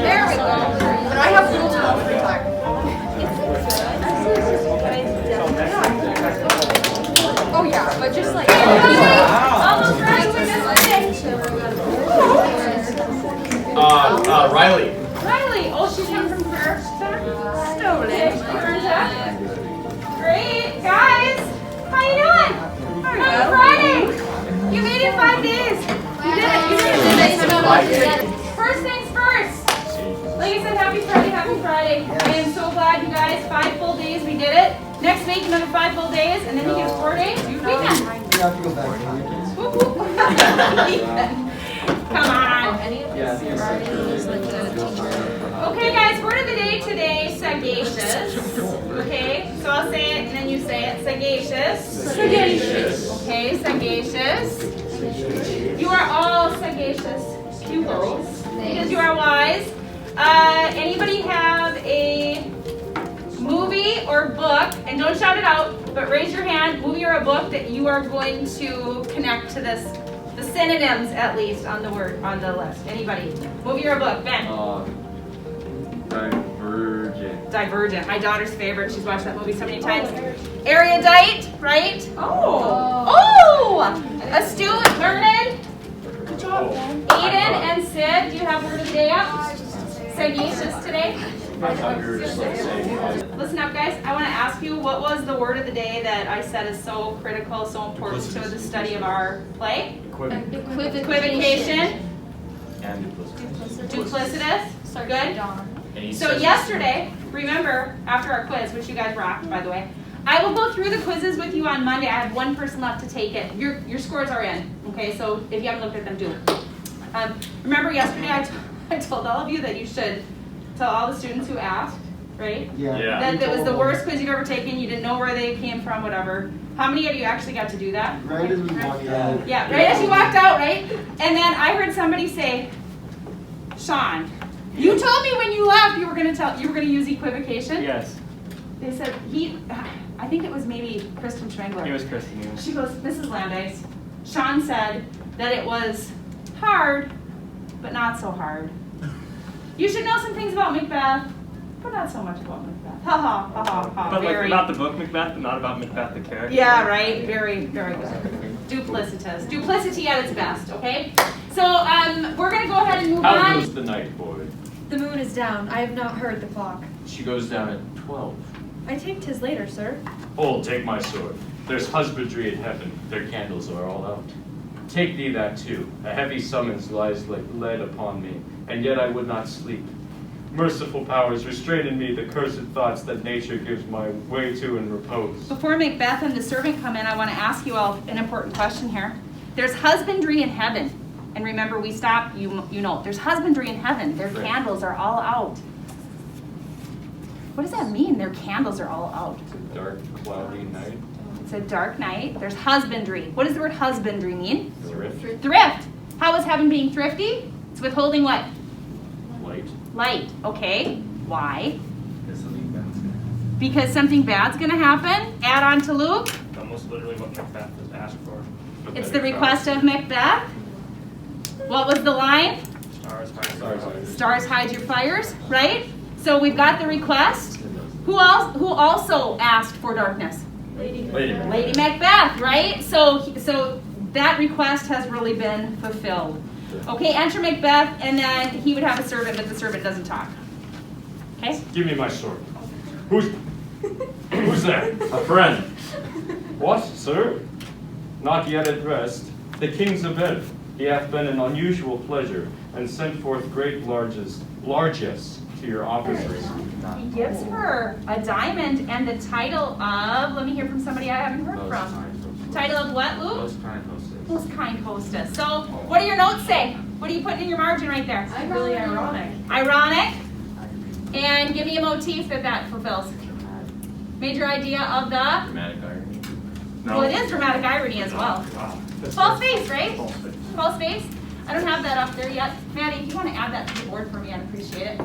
There we go. But I have little to no free time. Oh yeah, but just like almost right with Riley. Riley, oh, she's coming from prayer. Stolen. Great, guys. How you doing? Happy Friday. You made it 5 days. You did it. You did it. First things first. Like I said, happy Friday, happy Friday. I am so glad you guys, 5 full days, we did it. Next week, another 5 full days, and then you get 4 days. Weekend. You have to go back to weekend. Come on. Yeah, Okay, guys, word of the day today, sagacious. Okay, so I'll say it and then you say it. Sagacious. Sagacious. Okay, sagacious. You are all sagacious pupils because you are wise. Anybody have a movie or book, and don't shout it out, but raise your hand, movie or a book that you are going to connect to this, the synonyms at least on the word, on the list. Anybody? Movie or a book? Ben? Divergent. Divergent. My daughter's favorite. She's watched that movie so many times. Erudite, right? Oh! Astute, learned. Good job, Ben. Aiden and Sid, do you have word of the day up? Sagacious today? Listen up, guys. I want to ask you, what was the word of the day that I said is so critical, so important to the study of our play? Equivocation. And Duplicitous. Good. So yesterday, remember, after our quiz, which you guys rocked, by the way, I will go through the quizzes with you on Monday. I have one person left to take it. Your scores are in, okay? So if you haven't looked at them, do it. Remember yesterday I told all of you that you should tell all the students who asked, right? Yeah. That it was the worst quiz you've ever taken. You didn't know where they came from, whatever. How many of you actually got to do that? Right as we walked out. Yeah, right as you walked out, right? And then I heard somebody say, Sean, you told me when you left you were gonna use equivocation. Yes. They said I think it was maybe Kristen Schmengler. It was Kristen. Yeah. She goes, Mrs. Landeis, Sean said that it was hard, but not so hard. You should know some things about Macbeth, but not so much about Macbeth. Ha ha ha ha ha. But Very, like about the book Macbeth, but not about Macbeth the character. yeah, right. Very, very good. Duplicitous. Duplicity at its best, okay? So we're going to go ahead and move How on. goes the night, boy? The moon is down. I have not heard the clock. She goes down at 12. I take 'tis later, sir. Hold, take my sword. There's husbandry in heaven. Their candles are all out. Take thee that too. A heavy summons lies like lead upon me, and yet I would not sleep. Merciful powers, restrain in me the cursed thoughts that nature gives my way to in repose. Before Macbeth and the servant come in, I want to ask you all an important question here. There's husbandry in heaven. And remember, we stopped, you know, there's husbandry in heaven. Their candles are all out. What does that mean, their candles are all out? It's a dark, cloudy night. It's a dark night. There's husbandry. What does the word husbandry mean? Thrift. Thrift. How is heaven being thrifty? It's withholding what? Light. Light. Okay. Why? Because something bad's going to happen. Add on to Luke. Almost literally what Macbeth was asked for. It's the request of Macbeth. What was the line? Stars, Stars hide your fires, right? So we've got the request. Who else? Who also asked for darkness? Lady. Lady Macbeth, right? So that request has really been fulfilled. Okay, enter Macbeth, and then he would have a servant, but the servant doesn't talk. Okay? Give me my sword. Who's there? A friend. What, sir? Not yet at rest. The king's abed. He hath been an unusual pleasure, and sent forth great largesse to your officers. He gives her a diamond and the title of, let me hear from somebody I haven't heard from. Title of what, Luke? Most kind hostess. Most kind hostess. So, what do your notes say? What are you putting in your margin right there? Really ironic. Ironic. And give me a motif that fulfills. Major idea of the? Dramatic irony. Well, it is dramatic irony as well. False face, right? False face. I don't have that up there yet. Maddie, if you want to add that to the board for me, I'd appreciate it.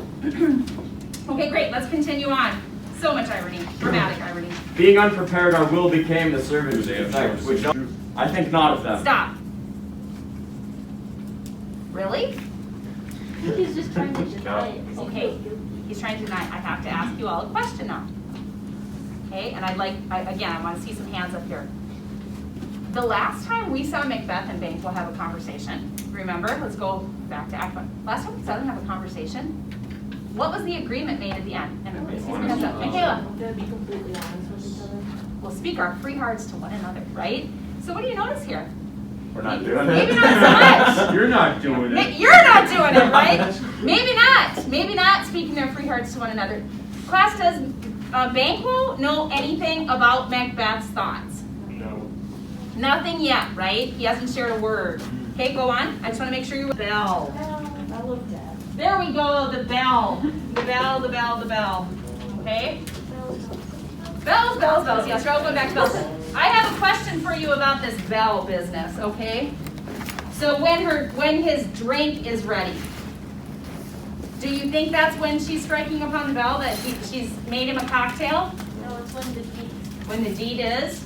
Okay, great. Let's continue on. So much irony, dramatic irony. Being unprepared, our will became the servant of the effect, which I think not of them. Stop. Really? He's just trying to deny it. Okay, he's trying to deny. I have to ask you all a question now. Okay, and again, I want to see some hands up here. The last time we saw Macbeth and Banquo have a conversation, remember? Let's go back to Act 1. Last time we saw them have a conversation, what was the agreement made at the end? And hands up. Michaela. To be completely honest with each other. We'll speak our free hearts to one another, right? So what do you notice here? We're not doing it. Maybe not so much. You're not doing it. You're not doing it, right? Maybe not. Maybe not speaking their free hearts to one another. Class, does Banquo know anything about Macbeth's thoughts? No. Nothing yet, right? He hasn't shared a word. Okay, go on. I just want to make sure you bell. I love that. There we go, the bell. The bell, the bell, the bell. Okay? Bells, bells, bells. Yes, we're all going back to bells. I have a question for you about this bell business, okay? So when his drink is ready, do you think that's when she's striking upon the bell, that she's made him a cocktail? No, it's when the deed. When the deed is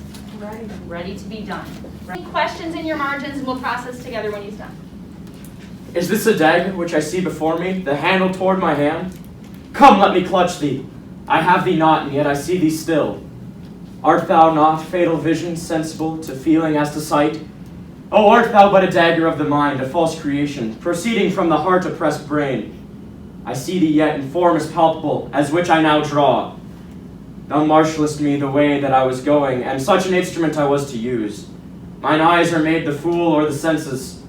ready to be done. Right? Questions in your margins, and we'll process together when he's done. Is this a dagger which I see before me, the handle toward my hand? Come, let me clutch thee. I have thee not, and yet I see thee still. Art thou not, fatal vision, sensible to feeling as to sight? Oh, art thou but a dagger of the mind, a false creation, proceeding from the heart-oppressed brain? I see thee yet in form as palpable, as which I now draw. Thou marshallest me the way that I was going, and such an instrument I was to use. Mine eyes are made the fool or the senses,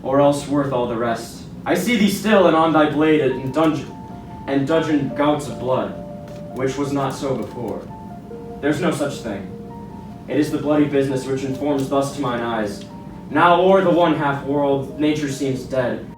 or else worth all the rest. I see thee still, and on thy blade in dungeon gouts of blood, which was not so before. There's no such thing. It is the bloody business which informs thus to mine eyes. Now o'er the one half world, nature seems dead,